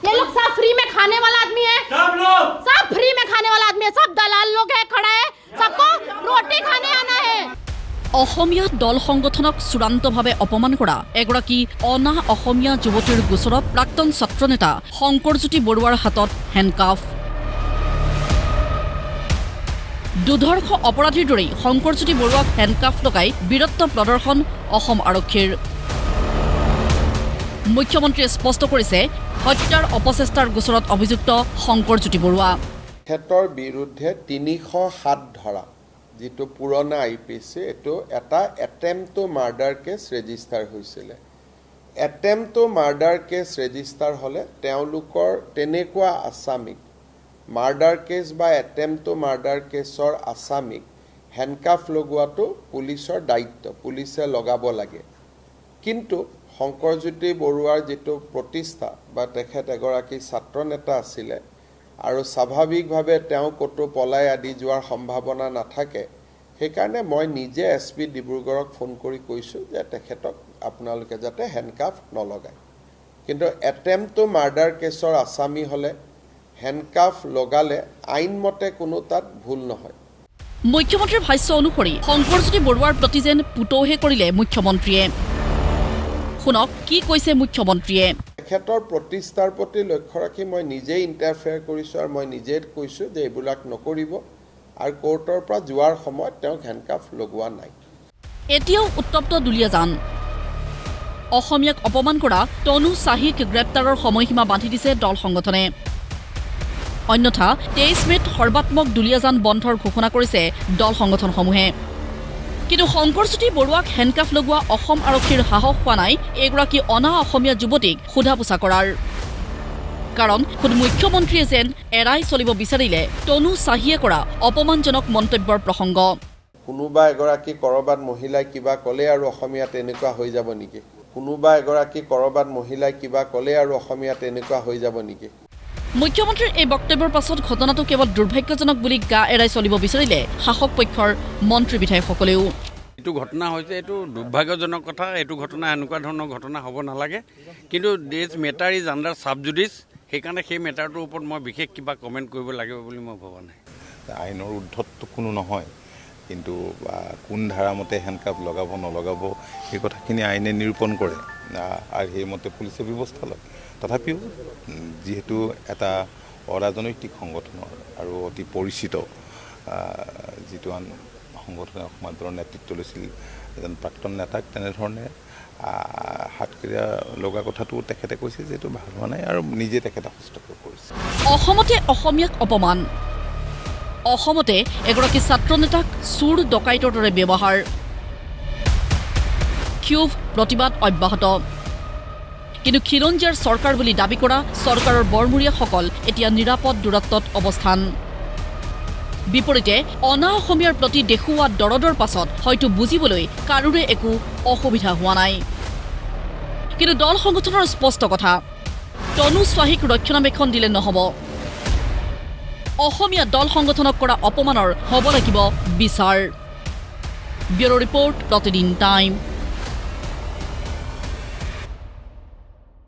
ये लोग सब फ्री में खाने वाला आदमी है, सब फ्री में खाने वाला आदमी है, सब दलाल लोग है, खड़ा है, सबको रोटी खाने आना है। অসমীয়া দল সংগঠনক চূড়ান্তভাৱে অপমান কৰা এগৰাকী অনা অসমীয়া যুৱতীৰ গোচৰত প্ৰাক্তন ছাত্ৰনেতা শংকৰজ্যোতি বৰুৱাৰ হাতত হেণ্ডকাফ। দুধৰ্ষ অপৰাধীৰ দৰেই শংকৰজ্যোতি বৰুৱাক হেণ্ডকাফ লগাই বীৰত্ব প্ৰদৰ্শন অসম আৰক্ষীৰ। মুখ্যমন্ত্ৰীয়ে স্পষ্ট কৰিছে হত্যাৰ অপচেষ্টাৰ গোচৰত অভিযুক্ত শংকৰজ্যোতি বৰুৱা। তেখেতৰ বিৰুদ্ধে ৩০৭ ধৰা যিটো পুৰণা IPC এইটো এটা attempt to murder case register হৈছিলে। Attempt to murder case register হ'লে তেওঁলোকৰ তেনেকুৱা আসামিক মাৰ্ডাৰ কেছ বা এটেম্প টু মাৰ্ডাৰ কেছৰ আসামিক হেণ্ডকাফ লগোৱাটো পুলিচৰ দায়িত্ব, পুলিচে লগাব লাগে। কিন্তু শংকৰজ্যোতি বৰুৱাৰ যিটো প্ৰতিষ্ঠা বা তেখেত এগৰাকী ছাত্ৰ নেতা আছিলে আৰু স্বাভাৱিকভাৱে তেওঁ ক'তো পলাই আদি যোৱাৰ সম্ভাৱনা নাথাকে, সেইকাৰণে মই নিজে SP ডিব্ৰুগড়ক ফোন কৰি কৈছোঁ যে তেখেতক আপোনালোকে যাতে হেণ্ডকাফ নলগায়। কিন্তু এটেম্প টু মাৰ্ডাৰ কেছৰ আসামী হ'লে হেণ্ডকাফ লগালে আইনমতে কোনো তাত ভুল নহয়। মুখ্যমন্ত্ৰীৰ ভাষ্য অনুসৰি শংকৰজ্যোতি বৰুৱাৰ প্ৰতি যেন পুতৌহে কৰিলে মুখ্যমন্ত্ৰীয়ে। শুনক কি কৈছে মুখ্যমন্ত্ৰীয়ে। তেখেতৰ প্ৰতিষ্ঠাৰ প্ৰতি লক্ষ্য ৰাখি মই নিজেই ইণ্টাৰফেয়াৰ কৰিছোঁ আৰু মই নিজে কৈছোঁ যে এইবিলাক নকৰিব আৰু কোৰ্টৰ পৰা যোৱাৰ সময়ত তেওঁক হেণ্ডকাফ লগোৱা নাই। এতিয়াও উত্তপ্ত দুলীয়াজান। অসমীয়াক অপমান কৰা তনু চাহিক গ্ৰেপ্তাৰৰ সময়সীমা বান্ধি দিছে দল সংগঠনে। অন্যথা 23 মে'ত সৰ্বাত্মক দুলীয়াজান বন্ধৰ ঘোষণা কৰিছে দল সংগঠনসমূহে। কিন্তু শংকৰজ্যোতি বৰুৱাক হেণ্ডকাফ লগোৱা অসম আৰক্ষীৰ সাহস হোৱা নাই এগৰাকী অনা অসমীয়া যুৱতীক সোধা পোছা কৰাৰ। কাৰণ খুদ মুখ্যমন্ত্ৰীয়ে যেন এৰাই চলিব বিচাৰিলে তনু চাহিয়ে কৰা অপমানজনক মন্তব্যৰ প্ৰসংগ। কোনোবা এগৰাকী ক'ৰবাত মহিলাই কিবা ক'লে আৰু অসমীয়া তেনেকুৱা হৈ যাব নেকি? কোনোবা এগৰাকী ক'ৰবাত মহিলাই কিবা ক'লে আৰু অসমীয়া তেনেকুৱা হৈ যাব নেকি? মুখ্যমন্ত্ৰীৰ এই বক্তব্যৰ পাছত ঘটনাটো কেৱল দুৰ্ভাগ্যজনক বুলি গা এৰাই চলিব বিচাৰিলে শাসক পক্ষৰ মন্ত্ৰী বিধায়কসকলেও। এইটো ঘটনা হৈছে, এইটো দুৰ্ভাগ্যজনক কথা। এইটো ঘটনা এনেকুৱা ধৰণৰ ঘটনা হ'ব নালাগে। কিন্তু দিছ মেটাৰ ইজ আণ্ডাৰ ছাব জুডিচ, সেইকাৰণে সেই মেটাৰটোৰ ওপৰত মই বিশেষ কিবা কমেণ্ট কৰিব লাগিব বুলি মই ভবা নাই। আইনৰ উৰ্ধতটো কোনো নহয়, কিন্তু কোন ধাৰামতে হেণ্ডকাফ লগাব নলগাব সেই কথাখিনি আইনে নিৰূপণ কৰে আৰু সেইমতে পুলিচে ব্যৱস্থা লয়। তথাপিও যিহেতু এটা অৰাজনৈতিক সংগঠনৰ আৰু অতি পৰিচিত যিটো আন সংগঠনে অসম আন্দোলনৰ নেতৃত্ব লৈছিল এজন প্ৰাক্তন নেতাক তেনেধৰণে হাতকেৰিয়া লগা কথাটো তেখেতে কৈছে যে এইটো ভাল হোৱা নাই আৰু নিজে তেখেতে হস্তক্ষেপ কৰিছে। অসমতে অসমীয়াক অপমান, অসমতে এগৰাকী ছাত্ৰ নেতাক চুৰ ডকাইতৰ দৰে ব্যৱহাৰ, ক্ষোভ প্ৰতিবাদ অব্যাহত। কিন্তু খিলঞ্জীয়াৰ চৰকাৰ বুলি দাবী কৰা চৰকাৰৰ বৰমূৰীয়াসকল এতিয়া নিৰাপদ দূৰত্বত অৱস্থান। বিপৰীতে অনা অসমীয়াৰ প্ৰতি দেখুওৱা দৰদৰ পাছত হয়তো বুজিবলৈ কাৰোৰে একো অসুবিধা হোৱা নাই। কিন্তু দল সংগঠনৰ স্পষ্ট কথা, তনু চাহিক ৰক্ষণাবেক্ষণ দিলে নহ'ব। অসমীয়া দল সংগঠনক কৰা অপমানৰ হ'ব লাগিব বিচাৰ। ব্যুৰ' ৰিপৰ্ট, প্ৰতিদিন টাইম।